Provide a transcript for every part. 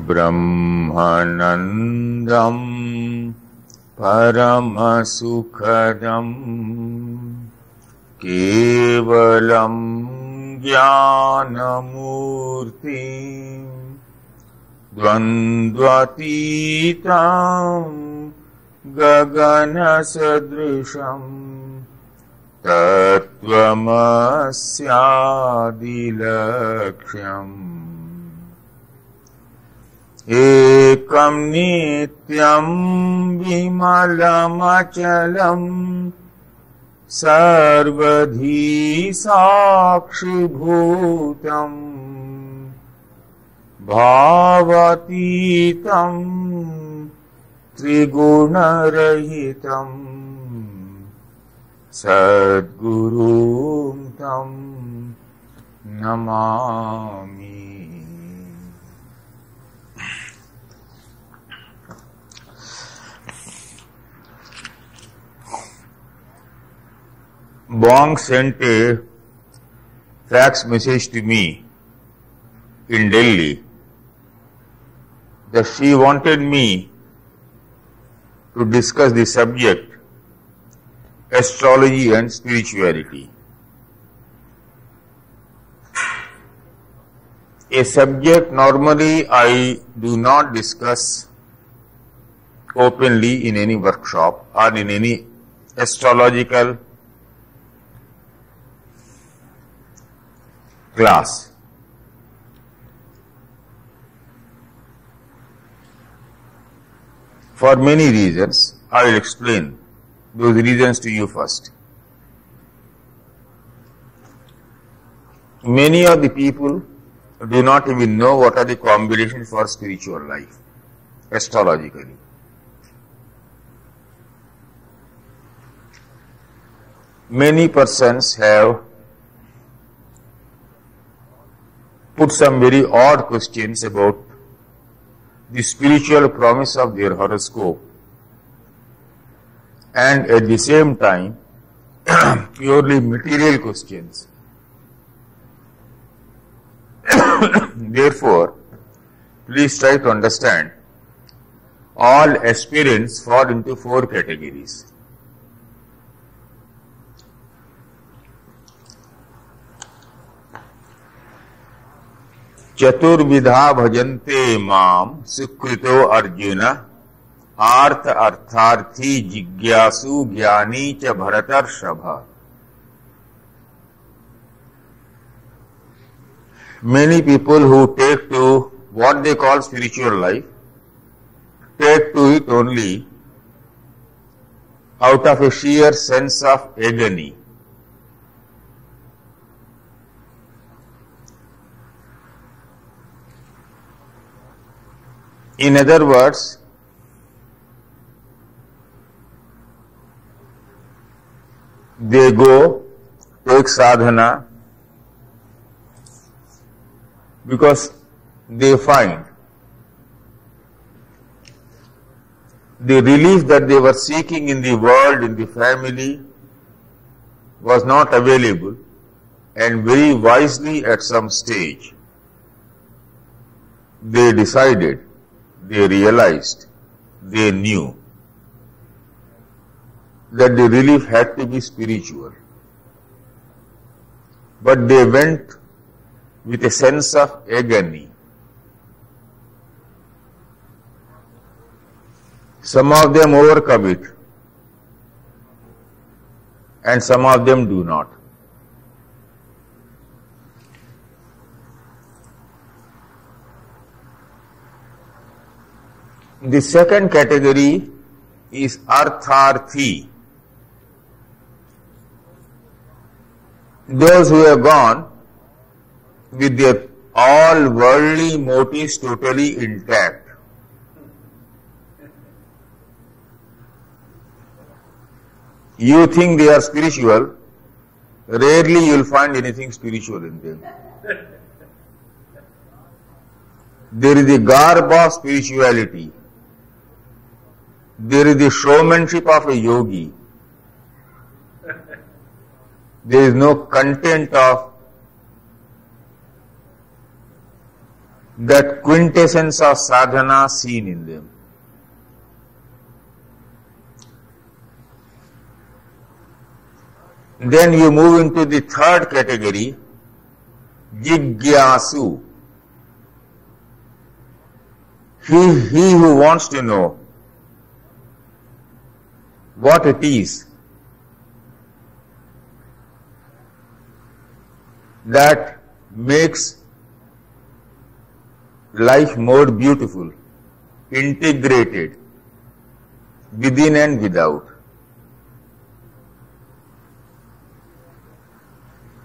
ब्रह्मानंदं परमसुखदं केवलं ज्ञानमूर्तिं द्वन्द्वातीतं गगनसदृशं तत्त्वमस्यादिलक्ष्यम् एकं नित्यं विमलमचलं सर्वधी साक्षिभूतं भावातीतं त्रिगुणरहितं सद्गुरुं तं Namami. Bong sent a fax message to me in Delhi that she wanted me to discuss the subject astrology and spirituality. A subject normally I do not discuss openly in any workshop or in any astrological class. For many reasons. I will explain those reasons to you first. Many of the people do not even know what are the combinations for spiritual life, astrologically. Many persons have put some very odd questions about the spiritual promise of their horoscope, and at the same time purely material questions. Therefore, please try to understand, all aspirants fall into four categories. चतुर्विधा भजन्ते माम सुकृतो अर्जुन आर्थ अर्थार्थी जिज्ञासु ज्ञानी च भरतर्षभ. Many people who take to what they call spiritual life take to it only out of a sheer sense of agony. In other words, they go take sadhana because they find the relief that they were seeking in the world, in the family, was not available, and very wisely at some stage they decided, they realized, they knew that the relief had to be spiritual. But they went with a sense of agony. Some of them overcome it, and some of them do not. The second category is artharthi. Those who have gone with their all worldly motives totally intact. You think they are spiritual, rarely you will find anything spiritual in them. There is the garb of spirituality. There is the showmanship of a yogi. There is no content of that quintessence of sadhana seen in them. Then you move into the third category, Jigyasu. He who wants to know what it is that makes life more beautiful, integrated, within and without.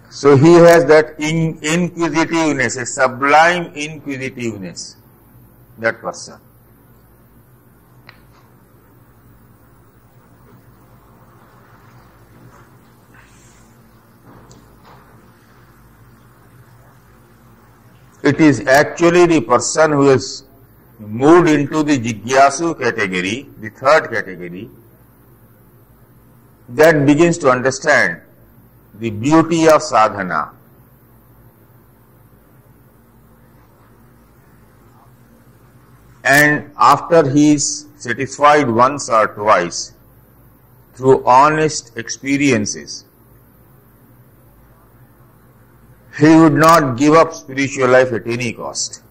So he has that inquisitiveness, a sublime inquisitiveness, that person. It is actually the person who has moved into the Jigyasu category, the third category, that begins to understand the beauty of sadhana. And after he is satisfied once or twice through honest experiences, he would not give up spiritual life at any cost.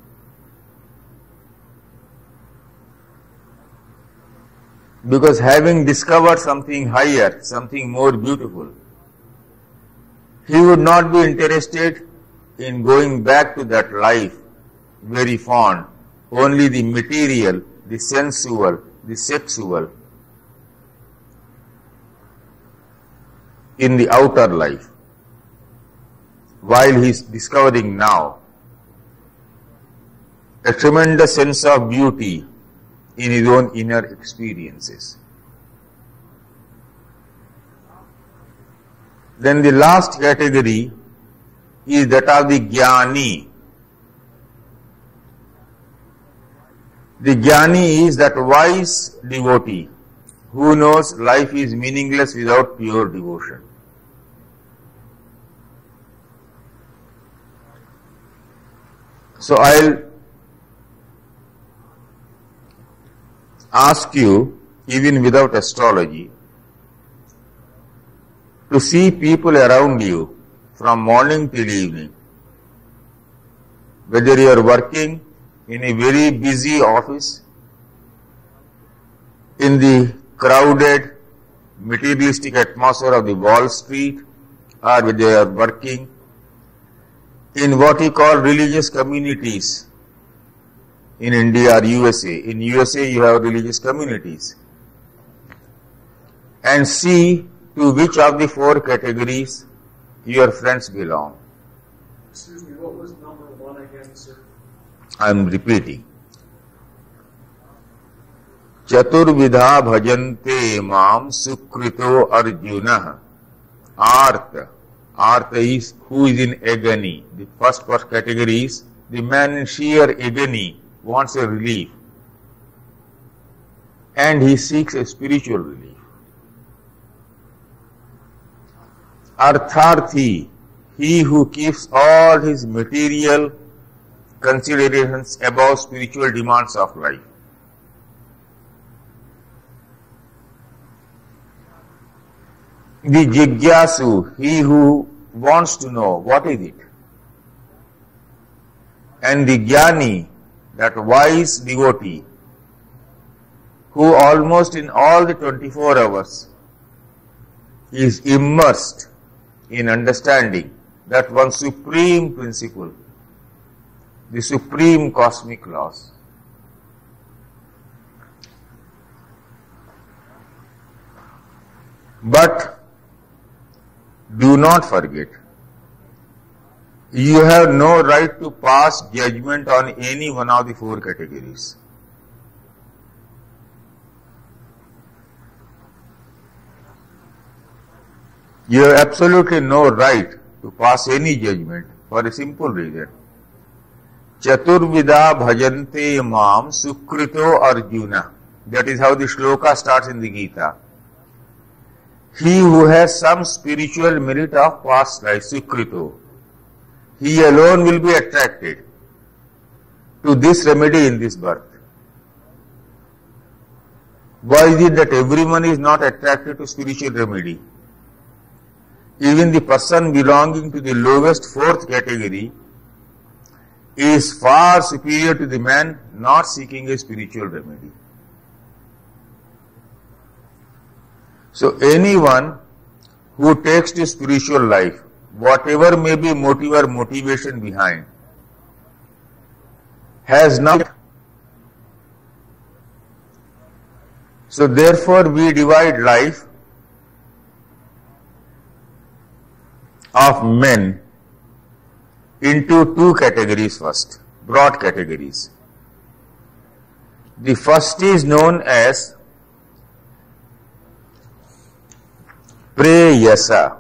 Because having discovered something higher, something more beautiful, he would not be interested in going back to that life very fond, only the material, the sensual, the sexual, in the outer life, while he is discovering now a tremendous sense of beauty in his own inner experiences. Then the last category is that of the Jnani. The Jnani is that wise devotee who knows life is meaningless without pure devotion. So I'll ask you, even without astrology, to see people around you from morning till evening, whether you are working in a very busy office, in the crowded materialistic atmosphere of the Wall Street, or whether you are working in what we call religious communities in India or USA. In USA you have religious communities. And see to which of the four categories your friends belong. Excuse me, what was number one again, sir? I am repeating. Chaturvidha bhajante mam sukrito arjuna. Artha. Artha is who is in agony. The first category is the man in sheer agony wants a relief. And he seeks a spiritual relief. Artharthi, he who keeps all his material considerations above spiritual demands of life. The Jigyasu, he who wants to know what is it. And the Jnani, that wise devotee, who almost in all the 24 hours is immersed in understanding that one supreme principle, the supreme cosmic laws. But do not forget, you have no right to pass judgment on any one of the four categories. You have absolutely no right to pass any judgment for a simple reason. Chaturvidha bhajante mam sukrito arjuna. That is how the shloka starts in the Gita. He who has some spiritual merit of past life, sukrito, he alone will be attracted to this remedy in this birth? Why is it that everyone is not attracted to spiritual remedy? Even the person belonging to the lowest fourth category is far superior to the man not seeking a spiritual remedy. So anyone who takes to spiritual life, whatever may be motive or motivation behind, has not. So therefore we divide life of men into two categories first, broad categories. The first is known as preyasa.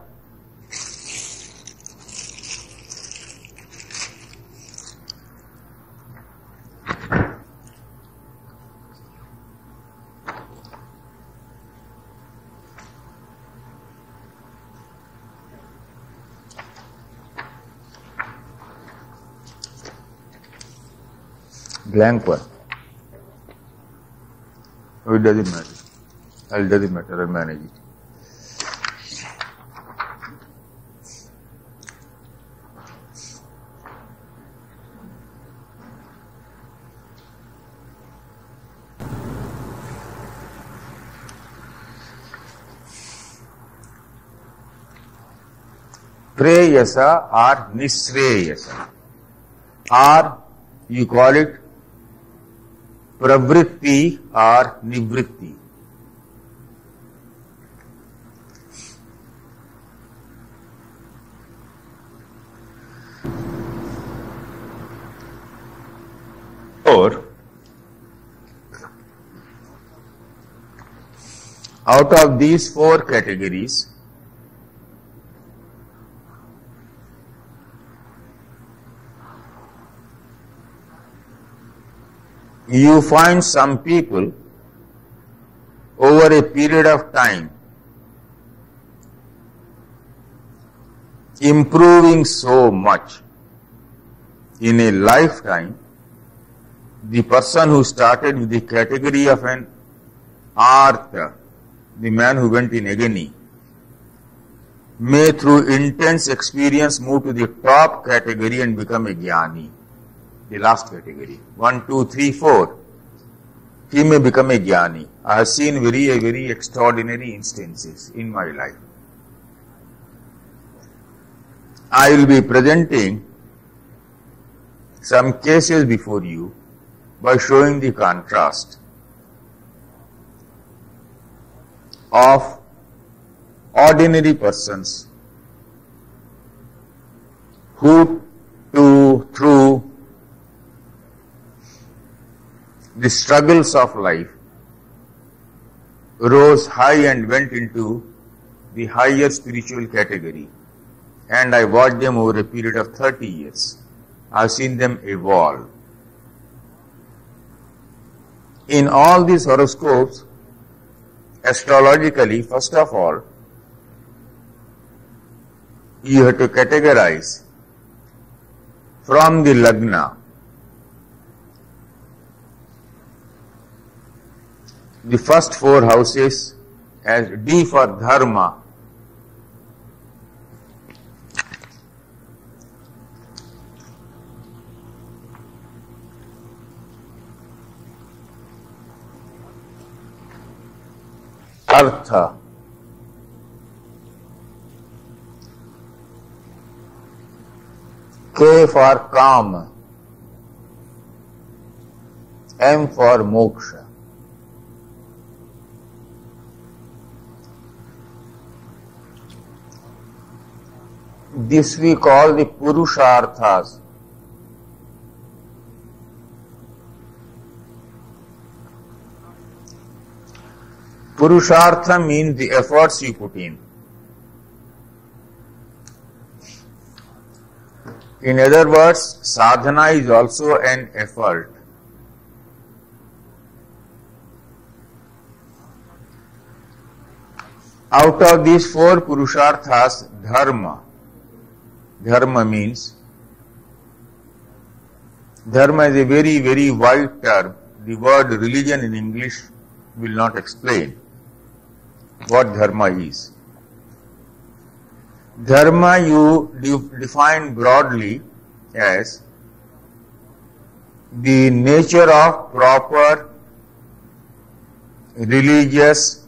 Blank one. Oh, it doesn't matter. It doesn't matter. I'll manage it. Preyasa or Nisreyasa, or you call it pravritti or nivritti. Or out of these four categories, you find some people over a period of time improving so much. In a lifetime, the person who started with the category of an artha, the man who went in agony, may through intense experience move to the top category and become a jnani. The last category, 1, 2, 3, 4, he may become a jnani. I have seen very extraordinary instances in my life. I will be presenting some cases before you by showing the contrast of ordinary persons who through the struggles of life rose high and went into the higher spiritual category, and I watched them over a period of 30 years. I have seen them evolve. In all these horoscopes, astrologically, first of all, you have to categorize from the lagna the first four houses as D for dharma, artha, K for kama, M for moksha. This we call the Purusharthas. Purushartha means the efforts you put in. In other words, sadhana is also an effort. Out of these four Purusharthas, dharma means Dharma is a very, very wide term. The word religion in English will not explain what dharma is. Dharma you define broadly as the nature of proper religious,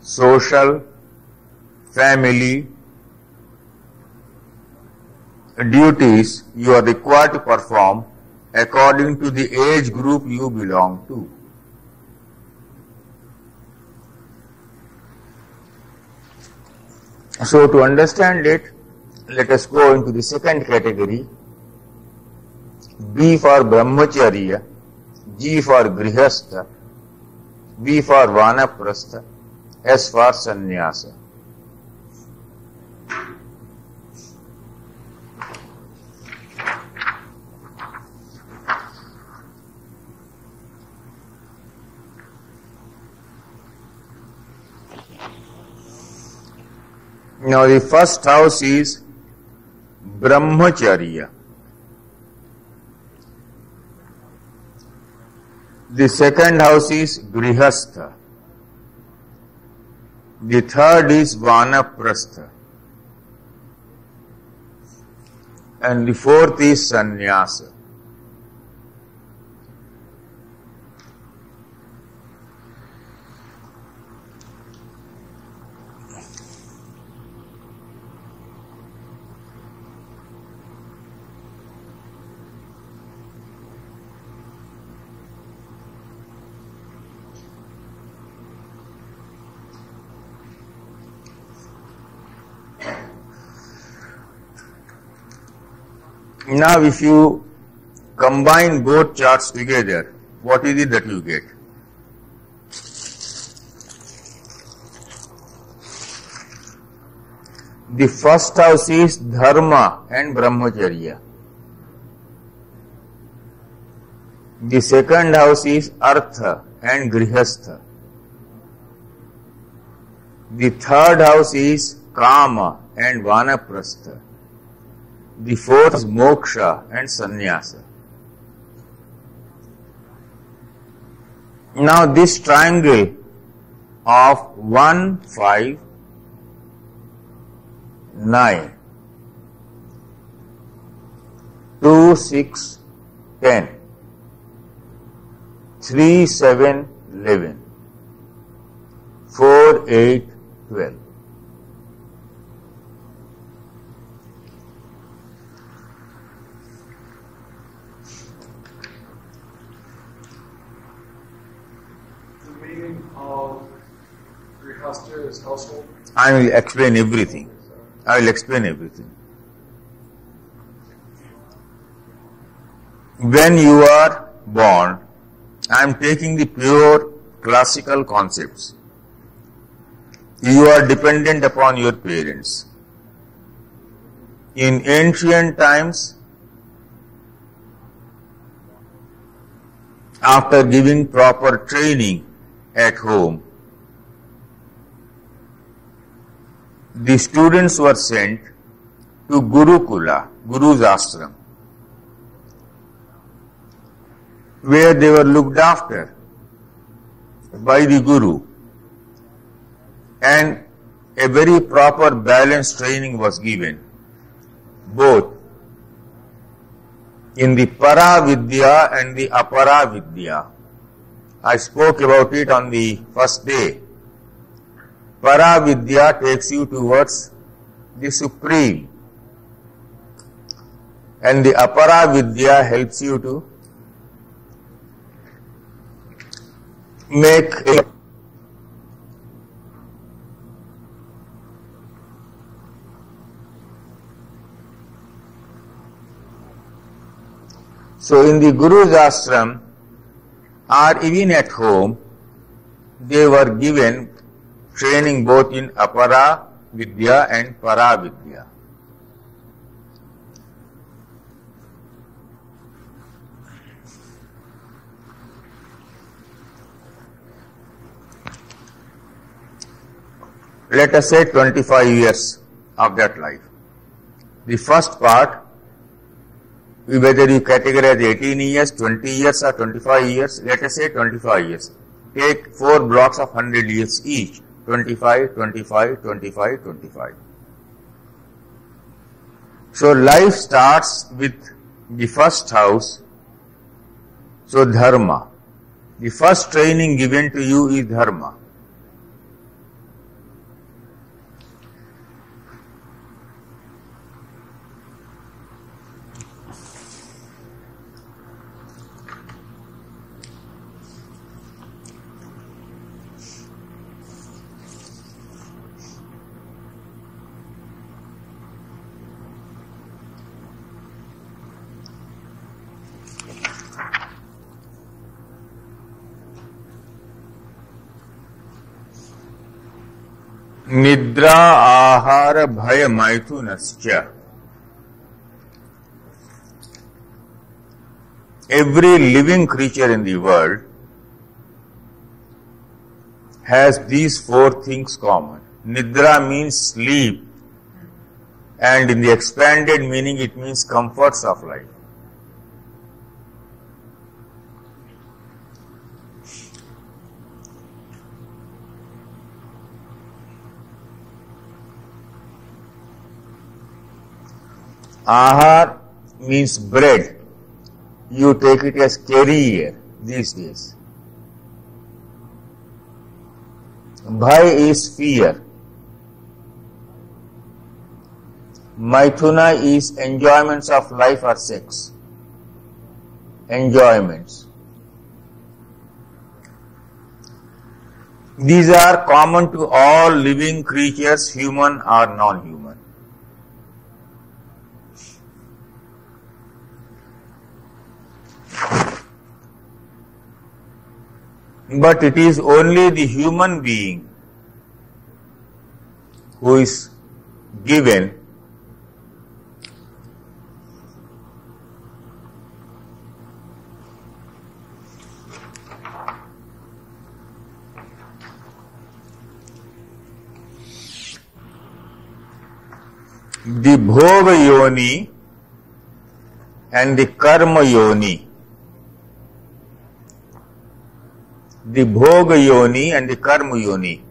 social, family duties you are required to perform according to the age group you belong to. So to understand it, let us go into the second category. B for Brahmacharya, G for Grihastha, V for Vanaprastha, S for Sannyasa. Now the first house is Brahmacharya. The second house is Grihastha. The third is Vanaprastha. And the fourth is Sannyasa. Now if you combine both charts together, what is it that you get? The first house is Dharma and Brahmacharya. The second house is Artha and Grihastha. The third house is Kama and Vanaprastha. The fourth is Moksha and Sannyasa. Now this triangle of 1, 5, 9, 2, 6, 10, 3, 7, 11, 4, 8, 12. Grihastha is household. I will explain everything. I will explain everything. When you are born, I am taking the pure classical concepts. You are dependent upon your parents. In ancient times, after giving proper training at home, the students were sent to Gurukula, Guru's ashram, where they were looked after by the Guru, and a very proper balanced training was given, both in the Para-Vidya and the Apara-Vidya. I spoke about it on the first day. Para-Vidya takes you towards the Supreme, and the Apara-Vidya helps you to make a So in the Guru's ashram or even at home, they were given training both in Apara Vidya and Para Vidya. Let us say 25 years of that life. The first part whether you categorize 18 years, 20 years or 25 years, let us say 25 years. Take 4 blocks of 100 years each, 25, 25, 25, 25. So life starts with the first house, so dharma. The first training given to you is dharma. Nidra ahara bhaya maithunascha. Every living creature in the world has these 4 things common. Nidra means sleep, and in the expanded meaning it means comforts of life. Ahar means bread. You take it as carrier these days. Bhai is fear. Maithuna is enjoyments of life or sex. Enjoyments. These are common to all living creatures, human or non-human. But it is only the human being who is given the bhoga yoni and the karma yoni. The bhoga yoni and the karma yoni.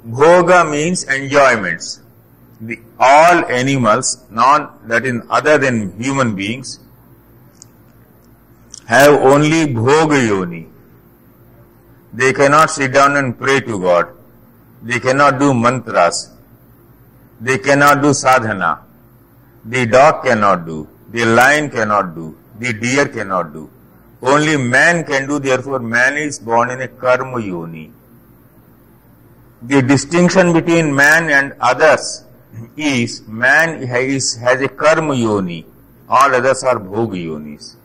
Bhoga means enjoyments. All animals, other than human beings, have only bhoga yoni. They cannot sit down and pray to God. They cannot do mantras. They cannot do sadhana. The dog cannot do. The lion cannot do. The deer cannot do. Only man can do, therefore man is born in a karma yoni. The distinction between man and others is man has a karma yoni, all others are bhoga yonis.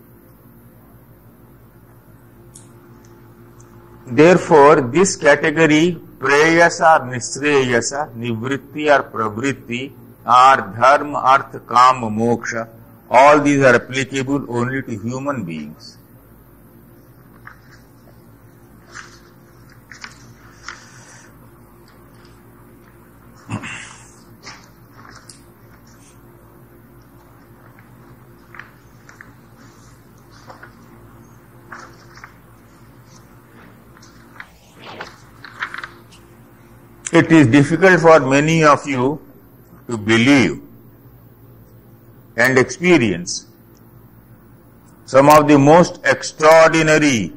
Therefore, this category, preyasa, nisreyasa, nivritti or pravritti, or dharma, artha, kama, moksha, all these are applicable only to human beings. It is difficult for many of you to believe and experience some of the most extraordinary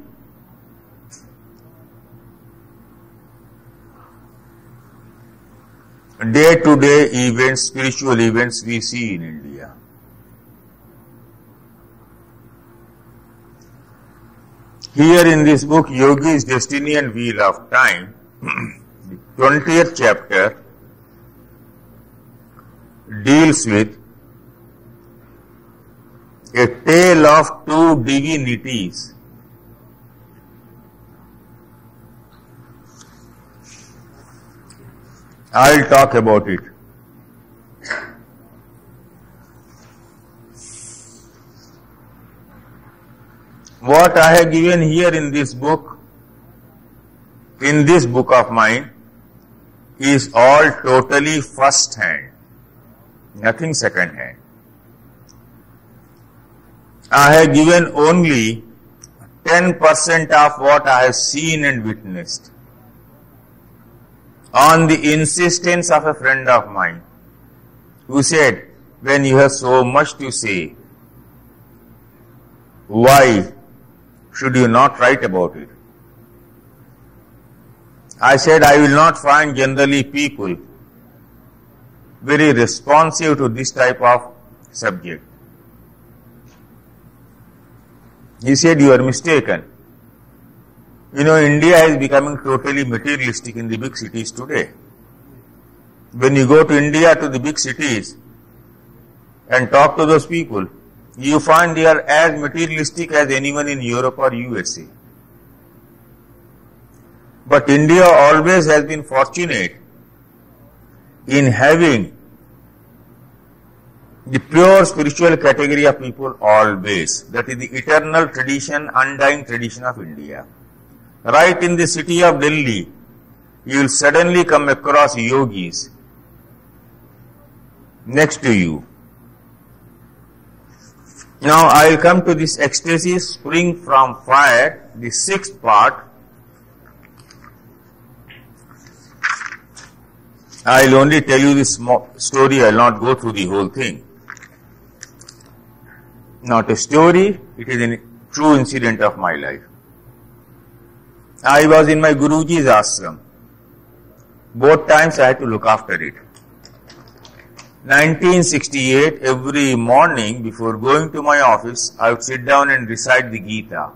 day-to-day events, spiritual events we see in India. Here in this book, Yogi's Destiny and Wheel of Time, the 20th chapter deals with a tale of 2 divinities. I'll talk about it. What I have given here in this book of mine, is all totally first hand, nothing second hand. I have given only 10% of what I have seen and witnessed, on the insistence of a friend of mine who said, when you have so much to say, why should you not write about it? I said, I will not find generally people very responsive to this type of subject. He said, you are mistaken. You know, India is becoming totally materialistic in the big cities today. When you go to India, to the big cities, and talk to those people, you find they are as materialistic as anyone in Europe or USA. But India always has been fortunate in having the pure spiritual category of people always. That is the eternal tradition, undying tradition of India. Right in the city of Delhi, you will suddenly come across yogis next to you. Now I will come to this ecstasy spring from fire, the sixth part. I will only tell you this story, I will not go through the whole thing. Not a story, it is a true incident of my life. I was in my Guruji's ashram. Both times I had to look after it. 1968, every morning before going to my office, I would sit down and recite the Gita.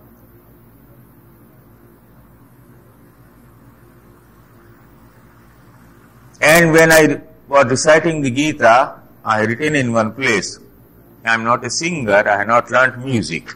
And when I was reciting the Gita, I had written in one place, I am not a singer, I have not learnt music.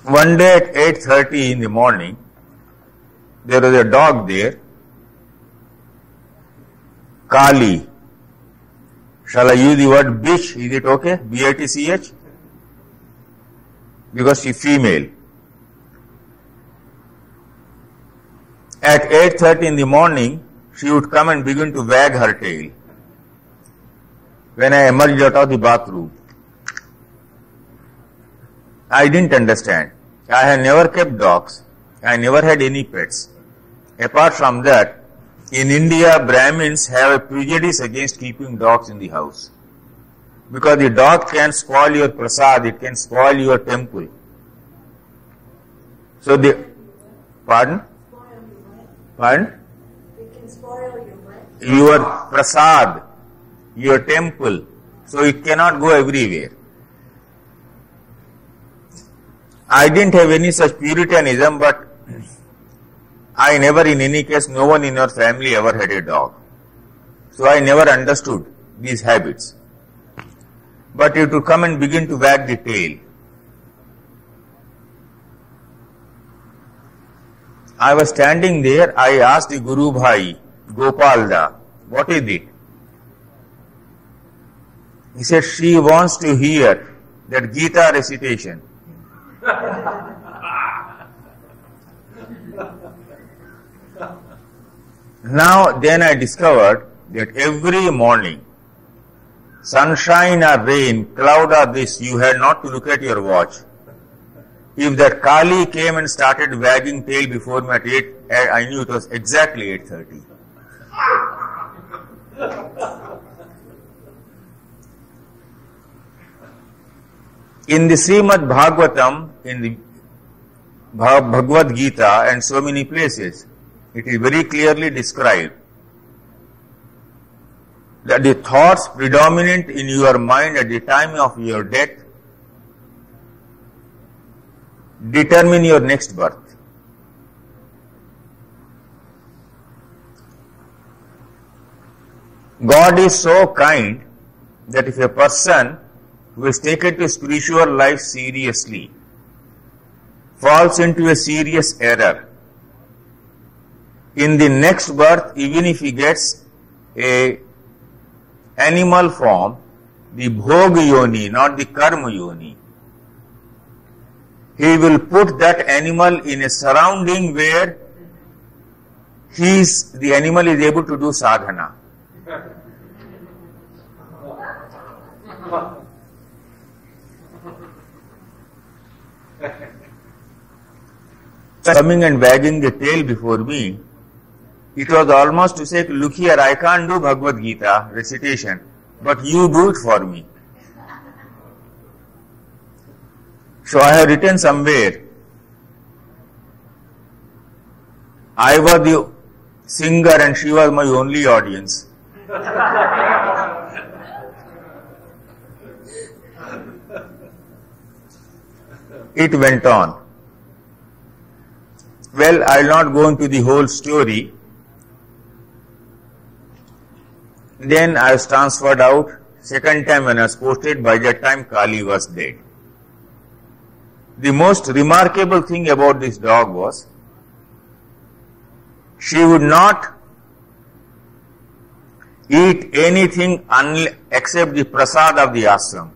One day at 8:30 in the morning, there was a dog there, Kali. Shall I use the word bitch? Is it okay? B-I-T-C-H? Because she is female. At 8:30 in the morning, she would come and begin to wag her tail. When I emerged out of the bathroom, I didn't understand. I had never kept dogs. I never had any pets. Apart from that, in India, Brahmins have a prejudice against keeping dogs in the house. Because the dog can spoil your prasad, it can spoil your temple. So the, pardon? Pardon? It can spoil your what? Your prasad, your temple. So it cannot go everywhere. I didn't have any such puritanism, but I never, in any case, no one in your family ever had a dog. So I never understood these habits. But it would come and begin to wag the tail. I was standing there, I asked the Guru Bhai, Gopalda, what is it? He said, she wants to hear that Gita recitation. Now, then I discovered that every morning, sunshine or rain, cloud or this, you had not to look at your watch. If that Kali came and started wagging tail before me at 8, I knew it was exactly 8:30. In the Srimad Bhagavatam, in the Bhagavad Gita and so many places, it is very clearly described that the thoughts predominant in your mind at the time of your death determine your next birth. God is so kind that if a person who is taken to spiritual life seriously falls into a serious error. In the next birth, even if he gets a animal form, the bhog yoni, not the karma yoni, he will put that animal in a surrounding where the animal is able to do sadhana. Coming and wagging the tail before me, it was almost to say, look here, I can't do Bhagavad Gita recitation, but you do it for me. So I have written somewhere, I was the singer and she was my only audience. It went on. Well, I will not go into the whole story. Then I was transferred out. Second time when I was posted, by that time Kali was dead. The most remarkable thing about this dog was, she would not eat anything except the prasad of the ashram.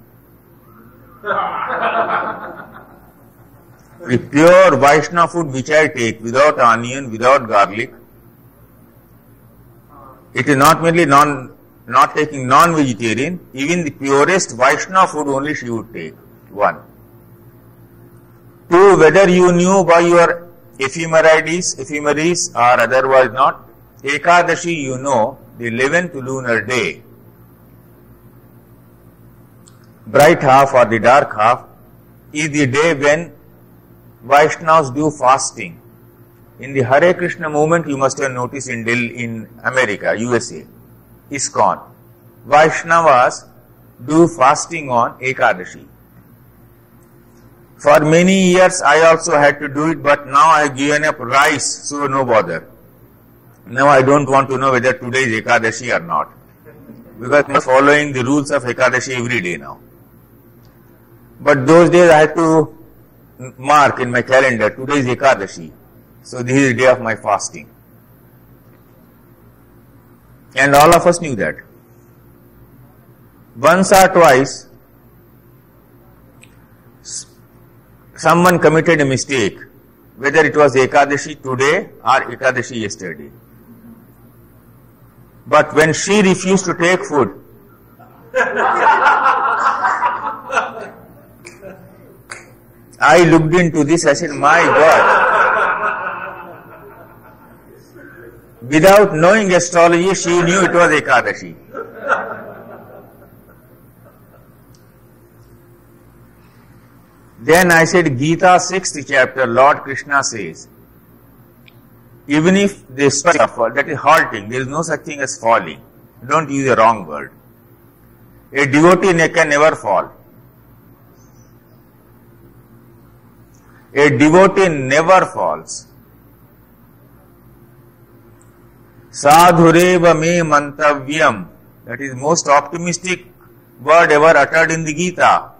The pure Vaishnava food which I take, without onion, without garlic, it is not merely not taking non-vegetarian, even the purest Vaishnava food only she would take. One. Two, whether you knew by your ephemeris or otherwise not, Ekadashi, you know, the 11th lunar day, bright half or the dark half, is the day when Vaishnavas do fasting. In the Hare Krishna movement, you must have noticed in Delhi, in America, USA, ISKCON, Vaishnavas do fasting on Ekadashi. For many years, I also had to do it, but now I have given up rice, so no bother. Now I don't want to know whether today is Ekadashi or not, because I am following the rules of Ekadashi every day now. But those days I had to mark in my calendar, today is Ekadashi, so this is the day of my fasting. And all of us knew that. Once or twice, someone committed a mistake, whether it was Ekadashi today or Ekadashi yesterday. But when she refused to take food, I looked into this, I said, my God. Without knowing astrology, she knew it was Ekadashi. Then I said, Gita 6th chapter, Lord Krishna says, even if they suffer, that is halting, there is no such thing as falling. Don't use a wrong word. A devotee can never fall. A devotee never falls. Sadhureva me mantavyam, that is most optimistic word ever uttered in the Gita.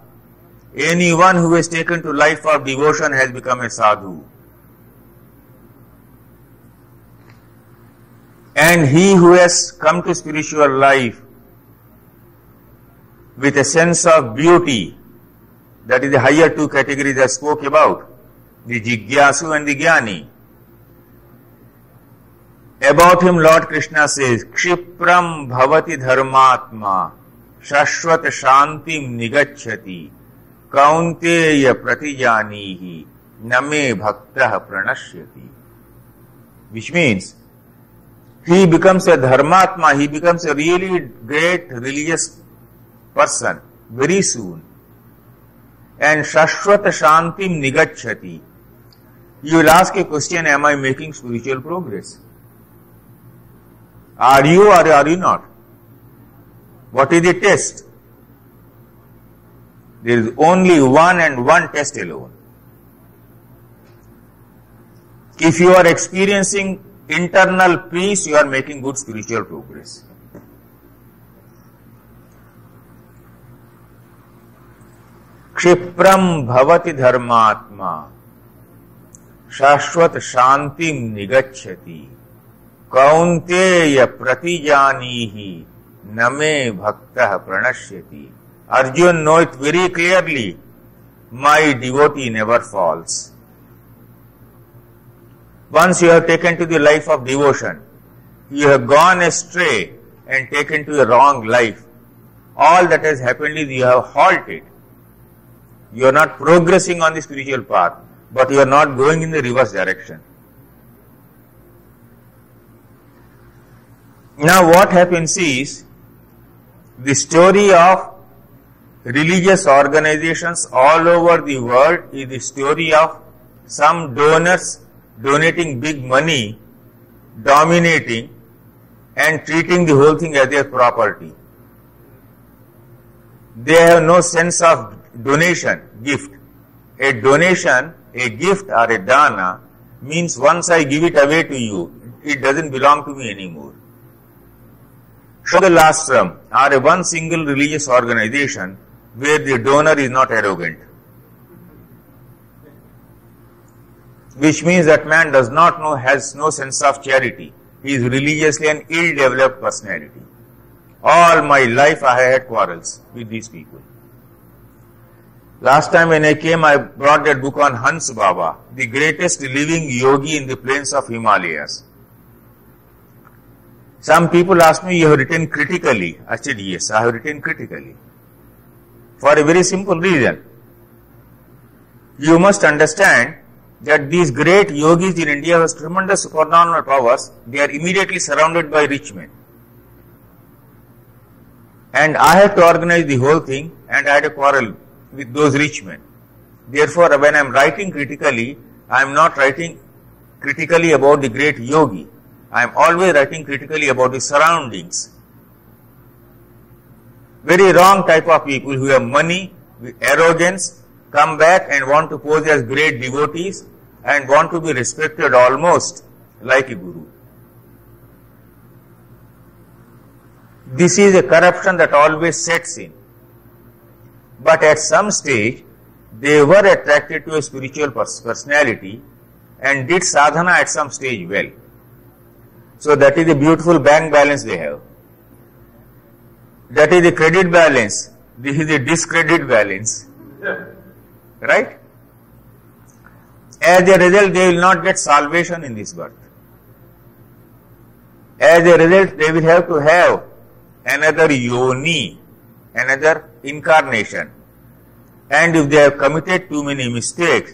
Anyone who has taken to life of devotion has become a sadhu. And he who has come to spiritual life with a sense of beauty, that is the higher two categories I spoke about, the Jigyasu and the Jnani. About him Lord Krishna says, Kshipram bhavati dharmatma shashvat shantim nigacchati kaunteya pratijanihi name bhaktah pranashyati. Which means, he becomes a dharmatma, he becomes a really great religious person very soon. And shashvat shantim nigacchati. You will ask a question, am I making spiritual progress? Are you or are you not? What is the test? There is only one and one test alone. If you are experiencing internal peace, you are making good spiritual progress. Kshipram bhavati dharmatma शाश्वत शांतिम निगच्छति कौन्तेय प्रतिजानीहि न मे भक्तः प्रणश्यति. Arjun know it very clearly. My devotee never falls. Once you have taken to the life of devotion, you have gone astray and taken to a wrong life. All that has happened is you have halted. You are not progressing on the spiritual path, but you are not going in the reverse direction. Now what happens is, the story of religious organizations all over the world is the story of some donors donating big money, dominating and treating the whole thing as their property. They have no sense of donation, gift. A donation, a gift or a dana means once I give it away to you, it doesn't belong to me anymore. Shraddha Ashram or a one single religious organization where the donor is not arrogant, which means that man does not know, has no sense of charity. He is religiously an ill-developed personality. All my life I had quarrels with these people. Last time when I came, I brought that book on Hans Baba, the greatest living yogi in the plains of Himalayas. Some people ask me, you have written critically. I said, yes, I have written critically. For a very simple reason. You must understand that these great yogis in India have tremendous supernormal powers. They are immediately surrounded by rich men. And I have to organize the whole thing, and I had a quarrel with those rich men. Therefore, when I am writing critically, I am not writing critically about the great yogi. I am always writing critically about the surroundings. Very wrong type of people who have money, with arrogance, come back and want to pose as great devotees and want to be respected almost like a guru. This is a corruption that always sets in. But at some stage, they were attracted to a spiritual personality and did sadhana at some stage well. So that is a beautiful bank balance they have. That is the credit balance. This is the discredit balance. Right? As a result, they will not get salvation in this birth. As a result, they will have to have another yoni, another incarnation. And if they have committed too many mistakes,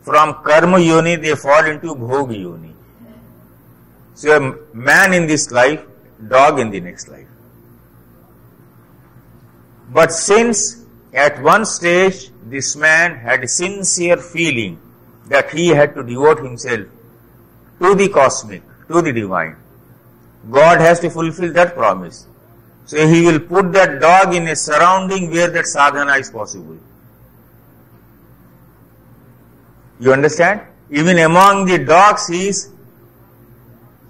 from karma yoni they fall into bhog yoni. So a man in this life, dog in the next life. But since at one stage this man had a sincere feeling that he had to devote himself to the cosmic, to the divine, God has to fulfill that promise. So he will put that dog in a surrounding where that sadhana is possible. You understand? Even among the dogs he is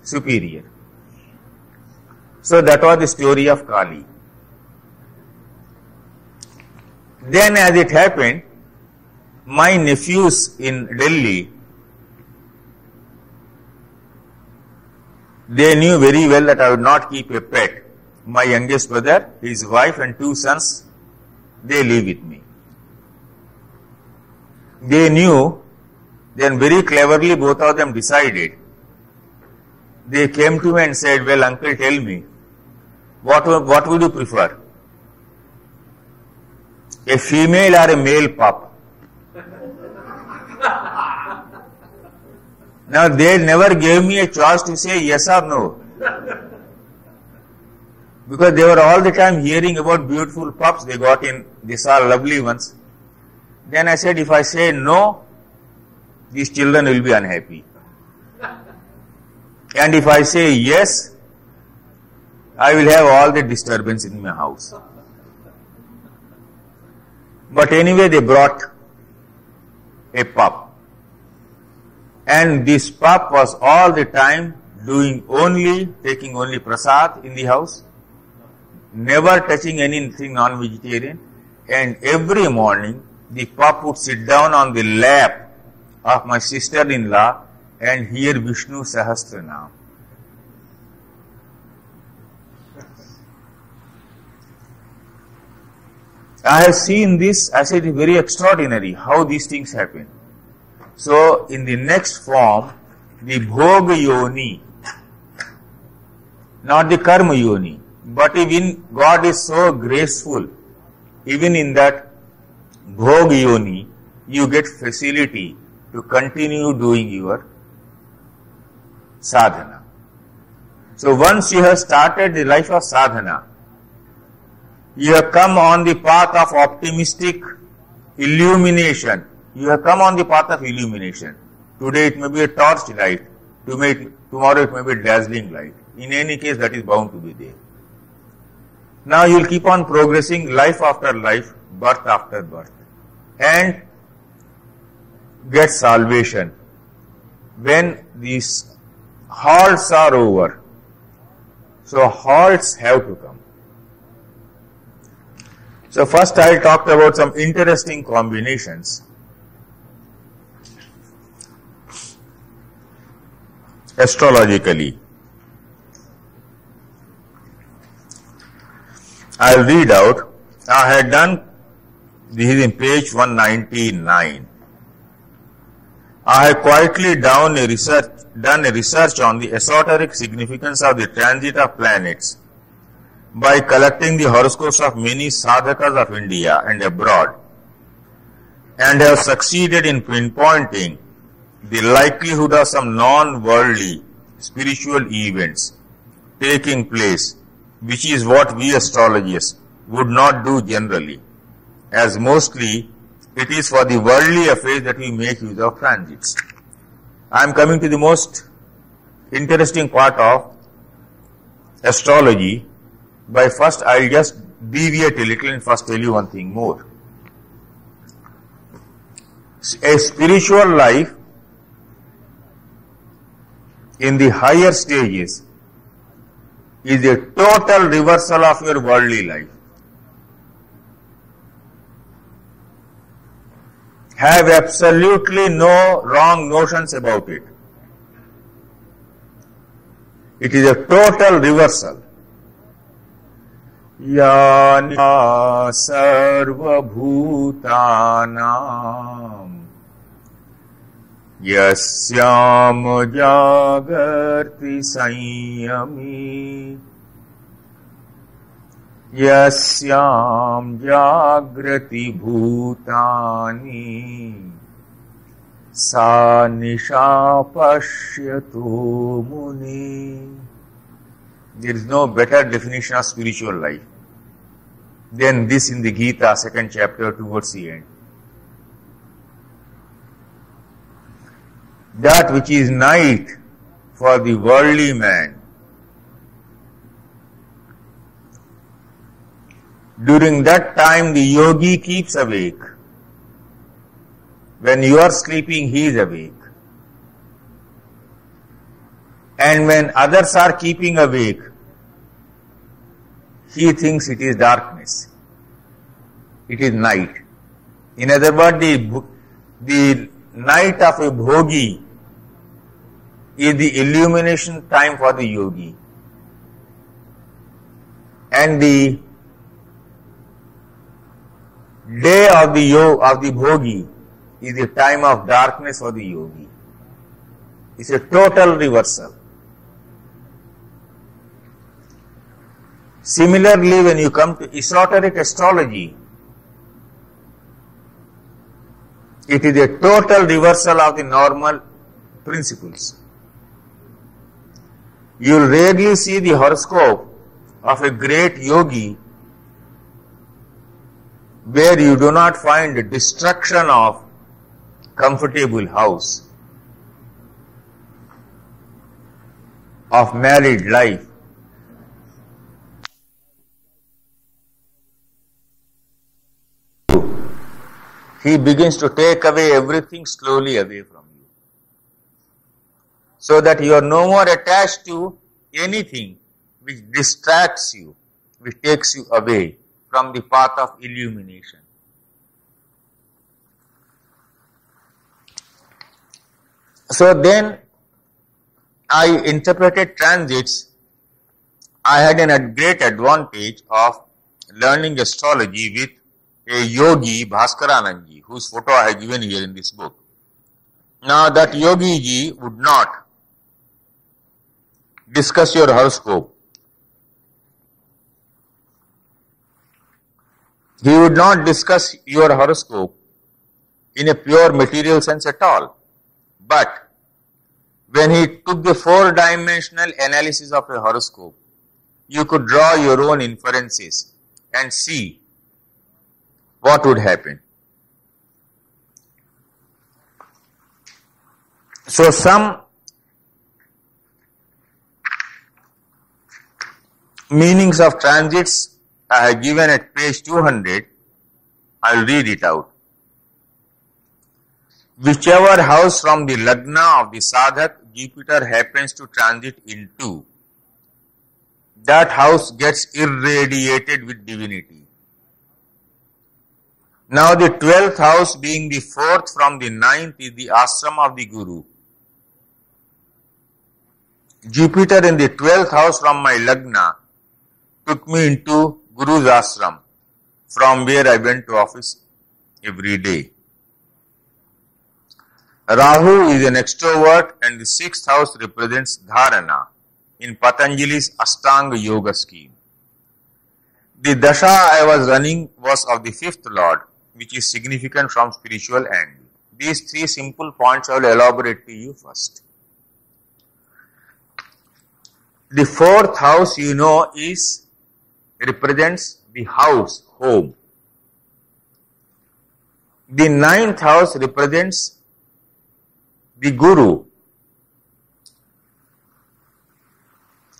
superior. So that was the story of Kali. Then as it happened, my nephews in Delhi, they knew very well that I would not keep a pet. My youngest brother, his wife and 2 sons, they live with me. They knew, then very cleverly both of them decided. They came to me and said, well, uncle, tell me, what would you prefer? A female or a male pup? Now, they never gave me a choice to say yes or no. Because they were all the time hearing about beautiful pups they got in, these are lovely ones. Then I said, if I say no, these children will be unhappy. And if I say yes, I will have all the disturbance in my house. But anyway, they brought a pup. And this pup was all the time taking only prasad in the house, never touching anything non-vegetarian. And every morning, the pup would sit down on the lap of my sister-in-law and hear Vishnu Sahasranam. I have seen this, I said, very extraordinary how these things happen. So, in the next form, the Bhoga Yoni, not the Karma Yoni, but even God is so graceful, even in that Bhoga Yoni, you get facility to continue doing your sadhana. So, once you have started the life of sadhana, you have come on the path of optimistic illumination. You have come on the path of illumination. Today it may be a torch light. Tomorrow it may be a dazzling light. In any case, that is bound to be there. Now you will keep on progressing life after life, birth after birth, and get salvation. When these halts are over, so halts have to come. So first I talked about some interesting combinations. Astrologically. I'll read out. I had done, this is in page 199. I have quietly done a research on the esoteric significance of the transit of planets by collecting the horoscopes of many sadhakas of India and abroad, and have succeeded in pinpointing the likelihood of some non-worldly spiritual events taking place, which is what we astrologers would not do generally, as mostly it is for the worldly affairs that we make use of transits. I am coming to the most interesting part of astrology. By first, I will just deviate a little and first tell you one thing more. A spiritual life in the higher stages is a total reversal of your worldly life. Have absolutely no wrong notions about it. It is a total reversal. Yani sarva bhutanam yasyam jagarti sanyami yasyam jagrati bhutani sa nisha pashyato muni. There is no better definition of spiritual life than this in the Gita, 2nd chapter, towards the end. That which is night for the worldly man, during that time the yogi keeps awake. When you are sleeping, he is awake. And when others are keeping awake, he thinks it is darkness. It is night. In other words, the night of a bhogi is the illumination time for the yogi. And the day of the bhogi is the time of darkness for the yogi. It's a total reversal. Similarly, when you come to esoteric astrology, it is a total reversal of the normal principles. You will rarely see the horoscope of a great yogi where you do not find the destruction of comfortable house, of married life. He begins to take away everything slowly away from you, so that you are no more attached to anything which distracts you, which takes you away from the path of illumination. So then I interpreted transits. I had a great advantage of learning astrology with a yogi, Bhaskaranandji, whose photo I have given here in this book. Now that yogi ji would not discuss your horoscope. He would not discuss your horoscope in a pure material sense at all. But when he took the four-dimensional analysis of a horoscope, you could draw your own inferences and see what would happen. So some meanings of transits I have given at page 200. I will read it out. Whichever house from the lagna of the sadhak Jupiter happens to transit into, that house gets irradiated with divinity. Now the 12th house, being the 4th from the 9th, is the ashram of the Guru. Jupiter in the 12th house from my lagna took me into Guru's ashram, from where I went to office every day. Rahu is an extrovert and the 6th house represents dharana in Patanjali's Ashtanga Yoga scheme. The dasha I was running was of the 5th lord, which is significant from spiritual angle. These three simple points I will elaborate to you first. The 4th house, you know, represents the house, home. The 9th house represents the Guru.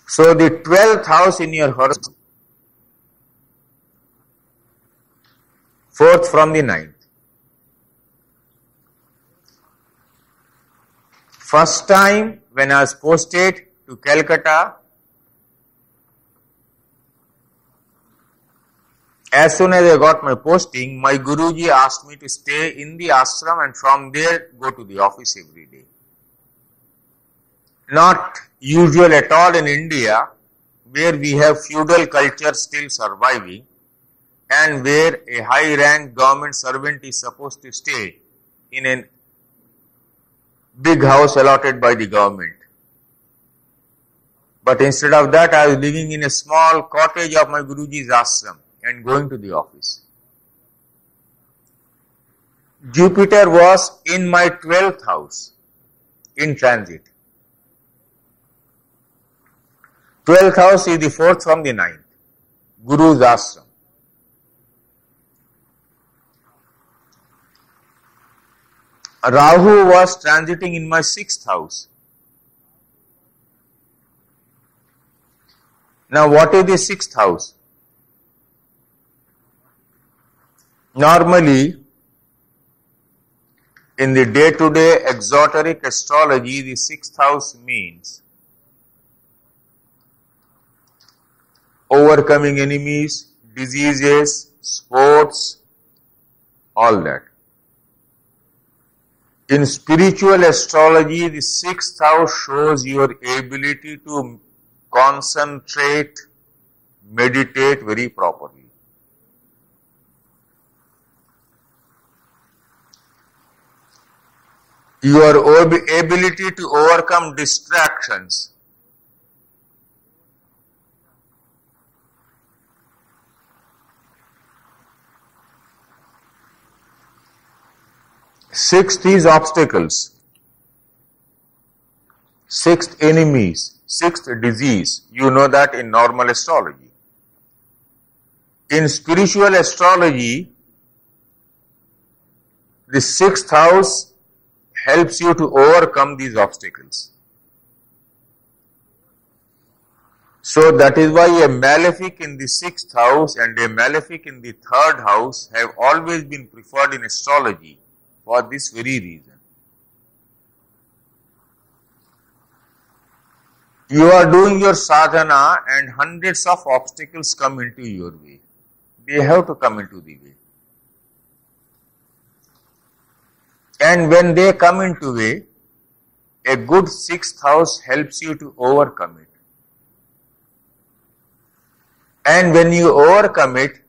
So the 12th house in your horoscope, 4th from the 9th. First time when I was posted to Calcutta, as soon as I got my posting, my Guruji asked me to stay in the ashram and from there go to the office every day. Not usual at all in India, where we have feudal culture still surviving and where a high rank government servant is supposed to stay in a big house allotted by the government. But instead of that, I was living in a small cottage of my Guruji's ashram and going to the office. Jupiter was in my 12th house in transit. 12th house is the 4th from the 9th, Guru's ashram. Rahu was transiting in my 6th house. Now what is the 6th house? Normally, in the day-to-day exoteric astrology, the 6th house means overcoming enemies, diseases, sports, all that. In spiritual astrology, the 6th house shows your ability to concentrate, meditate very properly. Your ability to overcome distractions. Sixth is obstacles. Sixth enemies. Sixth disease. You know that in normal astrology. In spiritual astrology, the 6th house helps you to overcome these obstacles. So that is why a malefic in the 6th house and a malefic in the 3rd house have always been preferred in astrology for this very reason. You are doing your sadhana and hundreds of obstacles come into your way. They have to come into the way. And when they come into way, a good sixth house helps you to overcome it. And when you overcome it,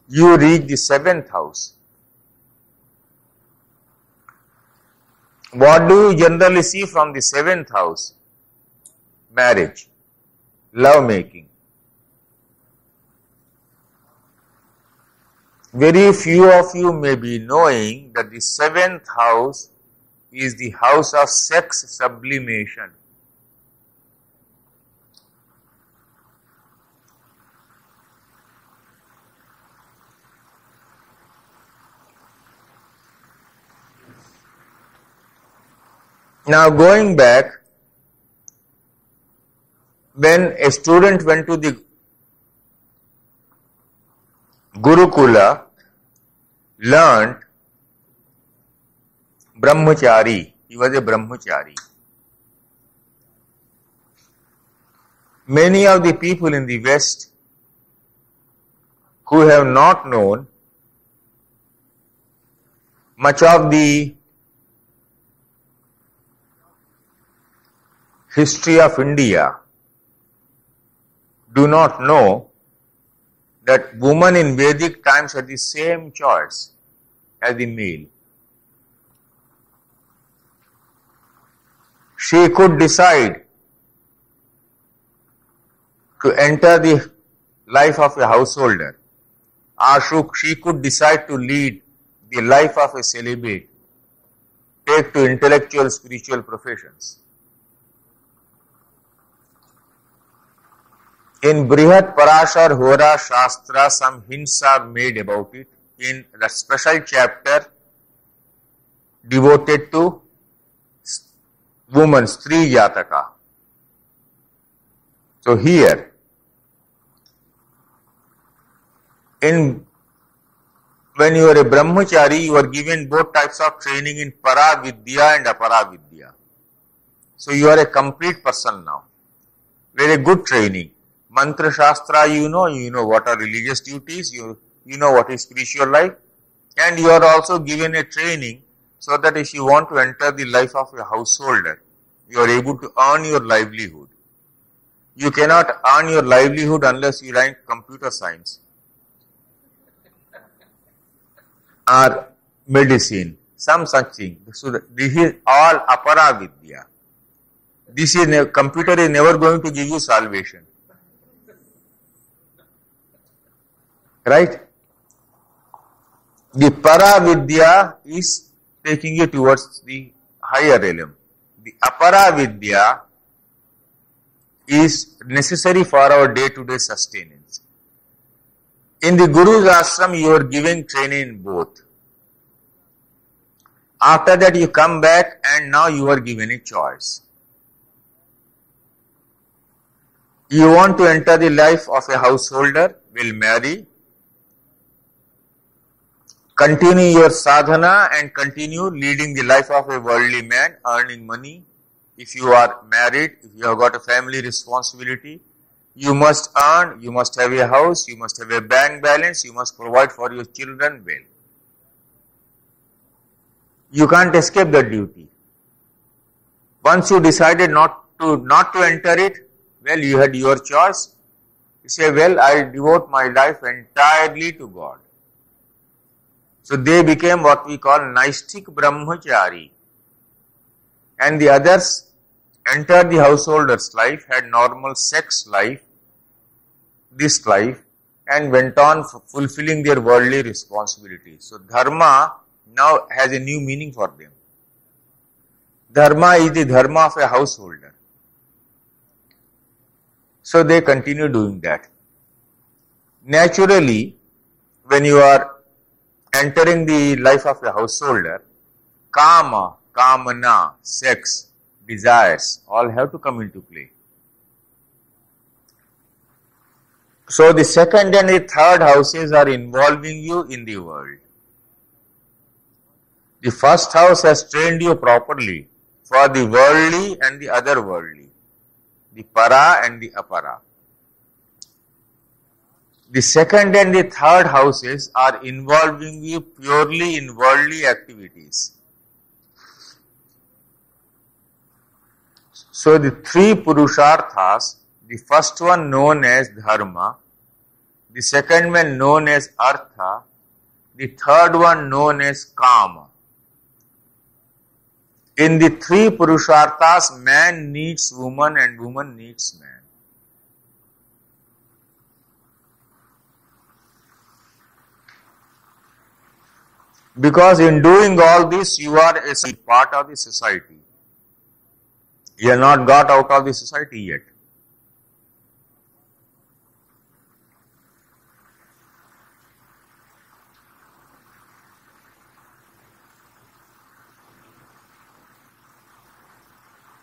you reach the seventh house. What do you generally see from the seventh house? Marriage, love making. Very few of you may be knowing that the seventh house is the house of sex sublimation. Now going back, when a student went to the Gurukula, learned Brahmachari, he was a Brahmachari. Many of the people in the West who have not known much of the history of India do not know that women in Vedic times had the same choice as the male. She could decide to enter the life of a householder, or she could decide to lead the life of a celibate, take to intellectual spiritual professions. In Brihat Parashar Hora Shastra, some hints are made about it in the special chapter devoted to woman, Stri Jataka. So here, when you are a Brahmachari, you are given both types of training in Paravidya and Aparavidya. So you are a complete person now. Very good training. Mantra Shastra, you know what are religious duties, you know what is spiritual life, and you are also given a training so that if you want to enter the life of a householder, you are able to earn your livelihood. You cannot earn your livelihood unless you learn computer science or medicine, some such thing. So this is all Aparavidya. Computer is never going to give you salvation. Right? The Paravidya is taking you towards the higher realm. The Aparavidya is necessary for our day-to-day sustenance. In the Guru's ashram, you are giving training in both. After that, you come back and now you are given a choice. You want to enter the life of a householder, will marry, continue your sadhana and continue leading the life of a worldly man, earning money. If you are married, if you have got a family responsibility, you must earn, you must have a house, you must have a bank balance, you must provide for your children well. You can't escape that duty. Once you decided not to enter it, well, you had your choice. You say, well, I devote my life entirely to God. So they became what we call Naisthik Brahmachari. And the others entered the householder's life, had normal sex life, this life, and went on fulfilling their worldly responsibilities. So Dharma now has a new meaning for them. Dharma is the Dharma of a householder. So they continue doing that. Naturally, when you are entering the life of a householder, kama, kamana, sex, desires, all have to come into play. So the second and the third houses are involving you in the world. The first house has trained you properly for the worldly and the other worldly, the para and the apara. The second and the third houses are involving you purely in worldly activities. So the three Purusharthas, the first one known as Dharma, the second one known as Artha, the third one known as Kama. In the three Purusharthas, man needs woman and woman needs man. Because in doing all this, you are a part of the society. You have not got out of the society yet.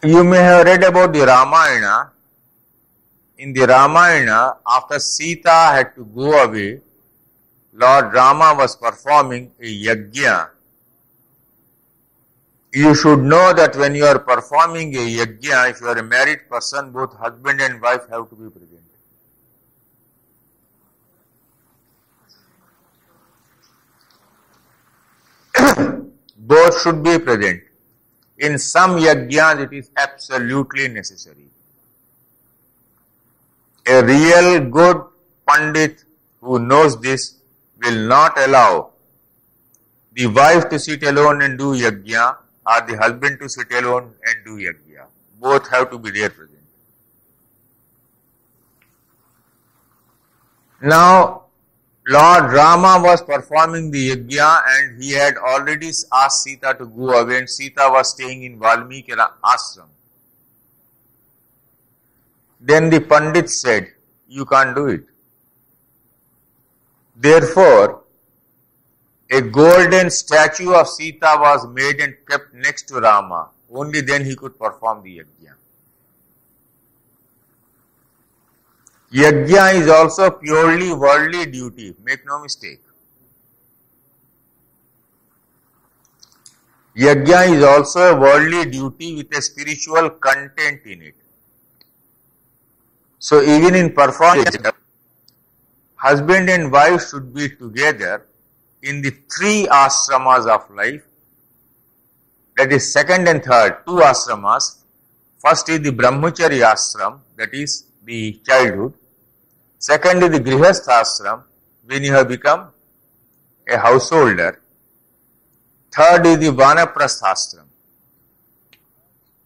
You may have read about the Ramayana. In the Ramayana, after Sita had to go away, Lord Rama was performing a yajna. You should know that when you are performing a yajna, if you are a married person, both husband and wife have to be present. Both should be present. In some yajnas, it is absolutely necessary. A real good Pandit who knows this will not allow the wife to sit alone and do yajna or the husband to sit alone and do yajna. Both have to be there present. Now, Lord Rama was performing the yajna and he had already asked Sita to go away, and Sita was staying in Valmiki ashram. Then the Pandit said, "You can't do it." Therefore, a golden statue of Sita was made and kept next to Rama. Only then he could perform the yajna. Yajna is also purely worldly duty, make no mistake. Yajna is also a worldly duty with a spiritual content in it. So even in performing, husband and wife should be together in the three ashramas of life. That is second and third, two ashramas. First is the Brahmacharya ashram, that is the childhood. Second is the Grihastha ashram, when you have become a householder. Third is the Vanaprastha ashram.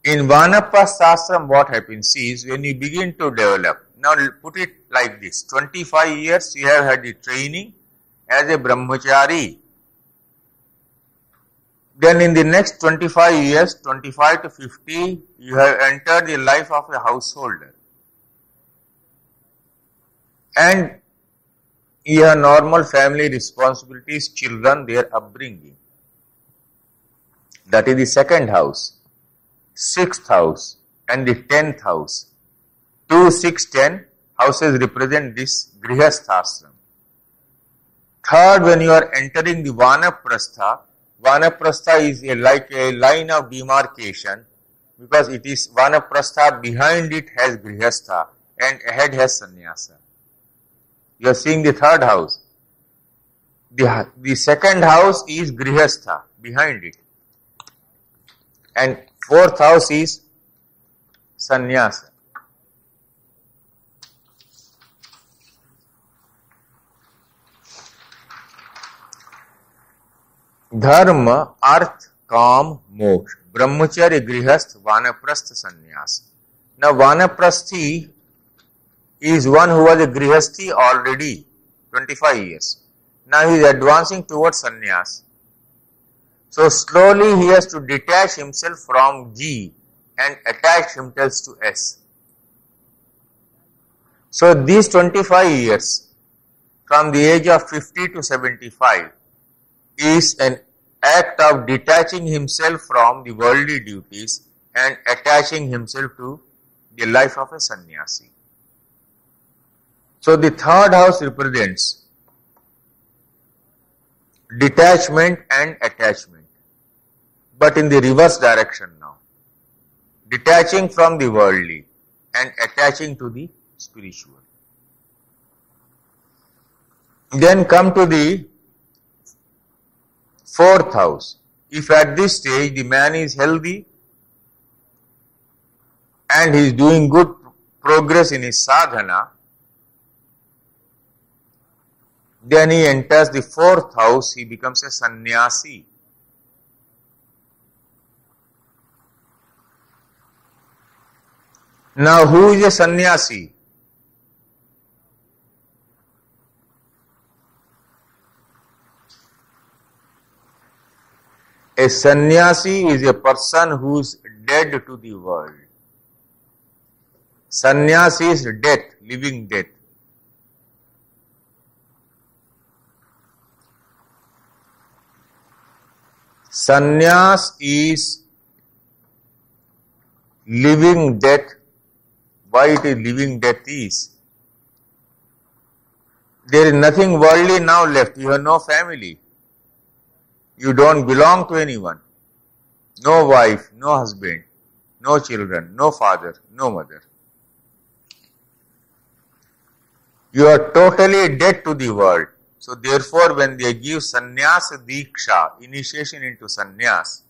In Vanaprastha ashram, what happens is, when you begin to develop, now put it like this, 25 years you have had the training as a brahmachari. Then in the next 25 years, 25 to 50, you have entered the life of a householder. And you have normal family responsibilities, children, their upbringing. That is the second house, sixth house, and the 10th house. 2, 6, 10 houses represent this Grihastha ashram. Third, when you are entering the Vanaprastha, Vanaprastha is like a line of demarcation, because it is Vanaprastha, behind it has Grihastha and ahead has Sannyasa. You are seeing the third house. The second house is Grihastha, behind it. And fourth house is Sannyasa. Dharma, Arth, Kam, Moksha. Brahmacharya, Grihastha, Vanaprastha, Sannyasa. Now Vanaprasthi is one who was a Grihasthi already, 25 years. Now he is advancing towards Sannyas. So slowly he has to detach himself from G and attach himself to S. So these 25 years, from the age of 50 to 75, is an act of detaching himself from the worldly duties and attaching himself to the life of a sannyasi. So the third house represents detachment and attachment, but in the reverse direction now. Detaching from the worldly and attaching to the spiritual. Then come to the fourth house. If at this stage the man is healthy, and he is doing good progress in his sadhana, then he enters the fourth house, he becomes a sannyasi. Now, who is a sannyasi? A sannyasi is a person who is dead to the world. Sannyasi is death, living death. Sannyas is living death. Why it is living death is? There is nothing worldly now left. You have no family. You don't belong to anyone. No wife, no husband, no children, no father, no mother. You are totally dead to the world. So therefore, when they give sannyas diksha, initiation into sannyas,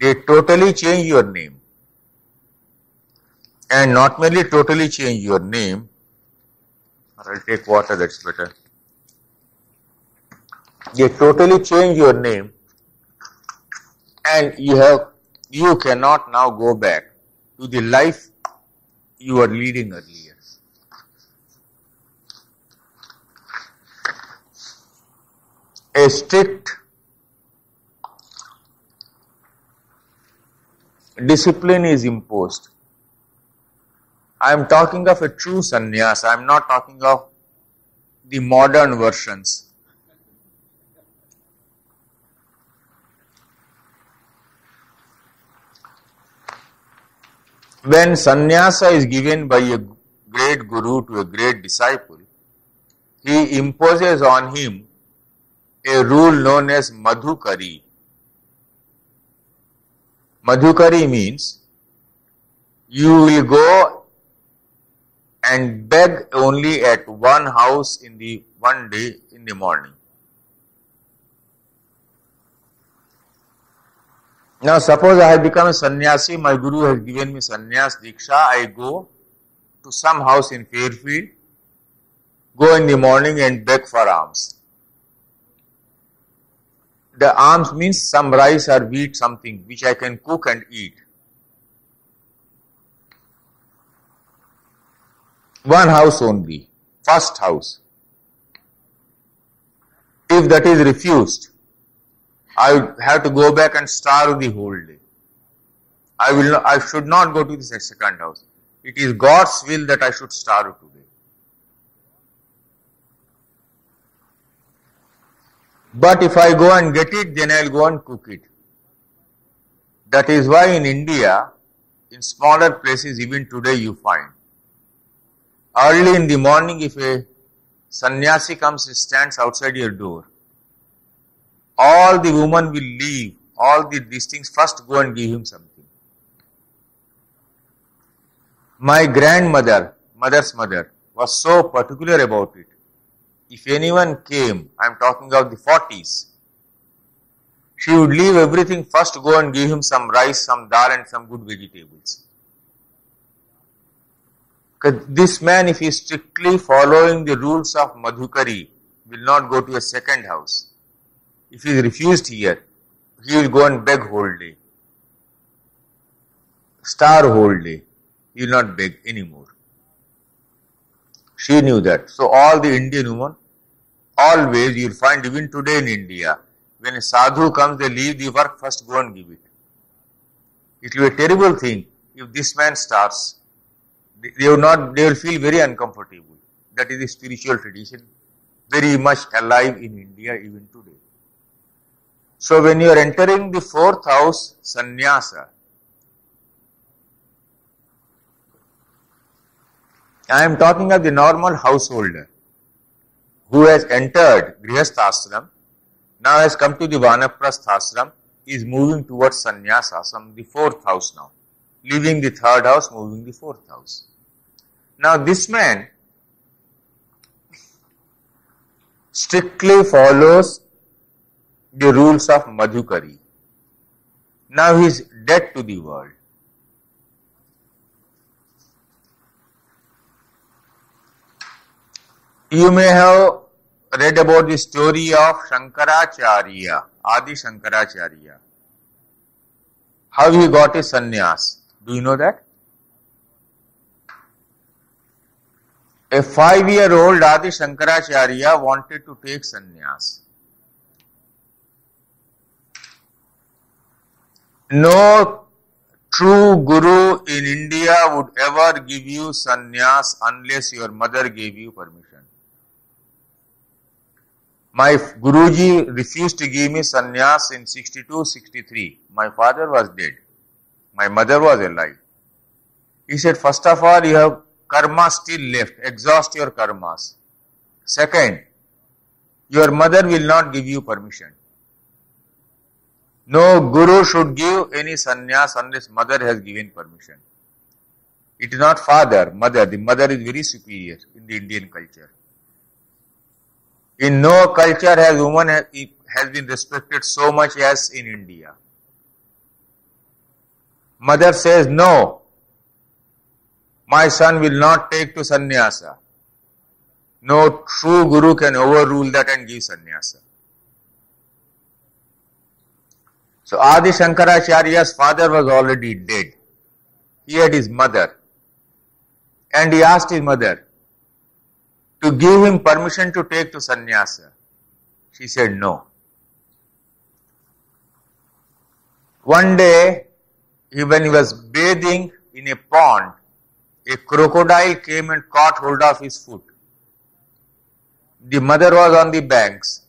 they totally change your name. And not merely totally change your name, or I'll take water, that's better. They totally change your name, and you cannot now go back to the life you were leading earlier. A strict discipline is imposed. I am talking of a true sannyas. I am not talking of the modern versions. When sannyasa is given by a great guru to a great disciple, he imposes on him a rule known as madhukari. Madhukari means you will go and beg only at one house in the one day in the morning. Now suppose I have become a sannyasi, my guru has given me sannyas diksha, I go to some house in Fairfield, go in the morning and beg for alms. The alms means some rice or wheat, something which I can cook and eat. One house only, first house. If that is refused, I would have to go back and starve the whole day. I should not go to the second house. It is God's will that I should starve today. But if I go and get it, then I will go and cook it. That is why in India, in smaller places, even today you find, early in the morning, if a sannyasi comes and stands outside your door, all the women will leave, all these things, first go and give him something. My grandmother, mother's mother, was so particular about it. If anyone came, I am talking of the 40s, she would leave everything, first go and give him some rice, some dal and some good vegetables. Because this man, if he is strictly following the rules of Madhukari, will not go to a second house. If he is refused here, he will go and beg whole day, starve whole day. He will not beg anymore. She knew that. So all the Indian women, always you will find even today in India, when a sadhu comes, they leave the work, first go and give it. It will be a terrible thing if this man starts. They will feel very uncomfortable. That is the spiritual tradition, very much alive in India even today. So when you are entering the fourth house, sannyasa, I am talking of the normal householder who has entered Grihasthashram, now has come to the Vanaprasthashram, is moving towards sannyasashram, the fourth house now, leaving the third house, moving the fourth house. Now this man strictly follows the rules of Madhukari. Now he is dead to the world. You may have read about the story of Shankaracharya, Adi Shankaracharya. How he got his sannyas. Do you know that? A 5-year-old Adi Shankaracharya wanted to take sannyas. No true guru in India would ever give you sannyas unless your mother gave you permission. My Guruji refused to give me sannyas in 62-63. My father was dead. My mother was alive. He said, first of all, you have karma still left. Exhaust your karmas. Second, your mother will not give you permission. No guru should give any sannyas unless mother has given permission. It is not father, mother. The mother is very superior in the Indian culture. In no culture has woman has been respected so much as in India. Mother says, no, my son will not take to sannyasa. No true guru can overrule that and give sannyasa. So Adi Shankaracharya's father was already dead. He had his mother. And he asked his mother to give him permission to take to sannyasa. She said no. One day, when he was bathing in a pond, a crocodile came and caught hold of his foot. The mother was on the banks.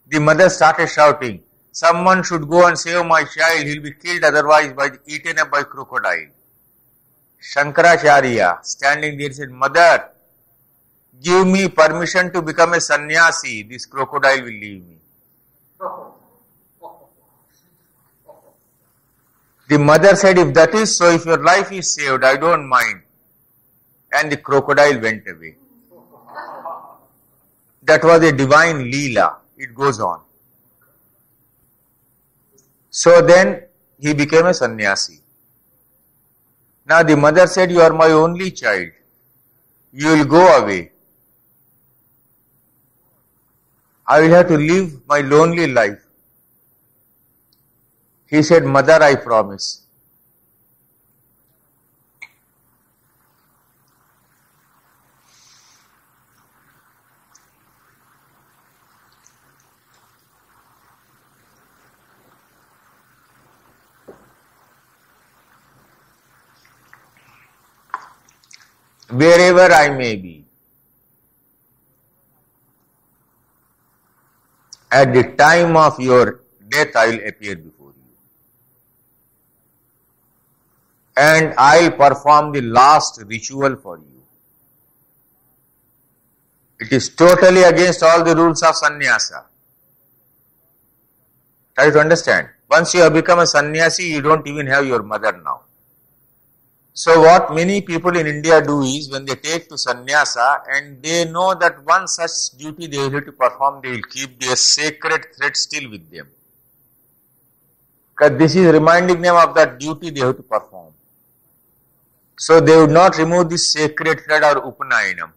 The mother started shouting, someone should go and save my child, he will be killed otherwise eaten up by crocodile. Shankaracharya, standing there, said, mother, give me permission to become a sannyasi, this crocodile will leave me. The mother said, if that is so, if your life is saved, I don't mind. And the crocodile went away. That was a divine leela. It goes on. So then he became a sannyasi. Now the mother said, you are my only child. You will go away. I will have to live my lonely life. He said, mother, I promise. Wherever I may be, at the time of your death, I will appear before you. And I will perform the last ritual for you. It is totally against all the rules of sannyasa. Try to understand. Once you have become a sannyasi, you don't even have your mother now. So what many people in India do is, when they take to sannyasa and they know that one such duty they will have to perform, they will keep their sacred thread still with them. Because this is reminding them of that duty they have to perform. So they would not remove this sacred thread or upanayanam.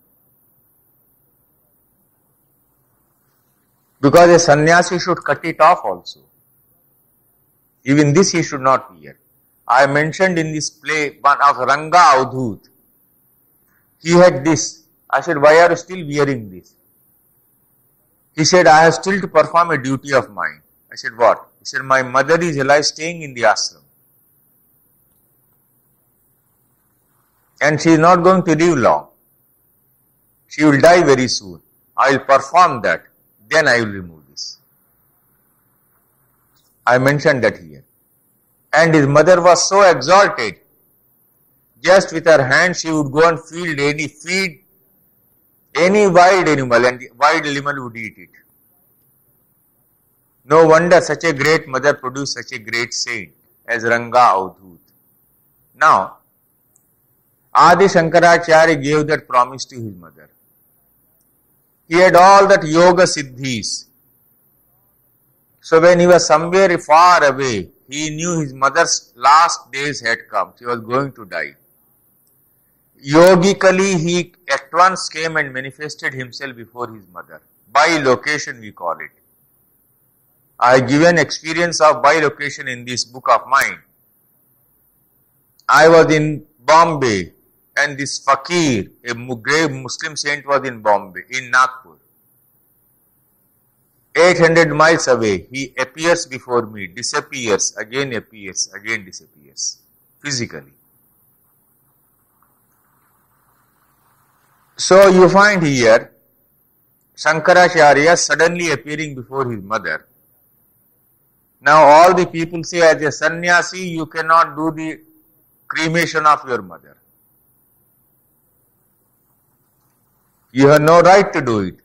Because a sannyasi should cut it off also. Even this he should not wear. I mentioned in this play one of Ranga Avadhut. He had this. I said, why are you still wearing this? He said, I have still to perform a duty of mine. I said, what? He said, my mother is alive staying in the ashram. And she is not going to live long. She will die very soon. I will perform that. Then I will remove this. I mentioned that here. And his mother was so exalted. Just with her hand she would go and feed any wild animal, and the wild animal would eat it. No wonder such a great mother produced such a great saint as Ranga Avadhut. Now, Adi Shankaracharya gave that promise to his mother. He had all that yoga siddhis. So when he was somewhere far away, he knew his mother's last days had come. She was going to die. Yogically, he at once came and manifested himself before his mother. Bilocation we call it. I give an experience of bilocation in this book of mine. I was in Bombay and this fakir, a great Muslim saint, was in Bombay, in Nagpur. 800 miles away, he appears before me, disappears, again disappears, physically. So you find here, Shankaracharya suddenly appearing before his mother. Now all the people say, as a sannyasi, you cannot do the cremation of your mother. You have no right to do it.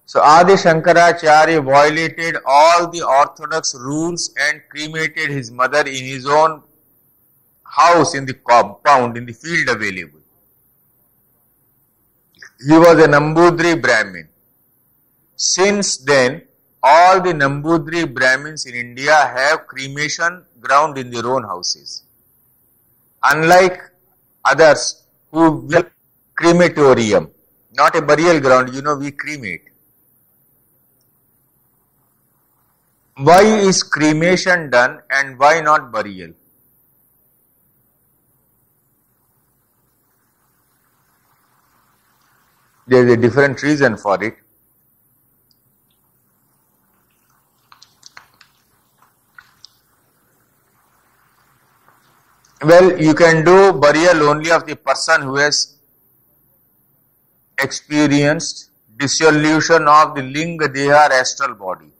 So Adi Shankaracharya violated all the orthodox rules and cremated his mother in his own house, in the compound, in the field available. He was a Nambudri Brahmin. Since then, all the Nambudri Brahmins in India have cremation ground in their own houses. Unlike others who will crematorium, not a burial ground, we cremate. Why is cremation done and why not burial? There is a different reason for it. Well, you can do burial only of the person who has experienced dissolution of the linga deha or astral body.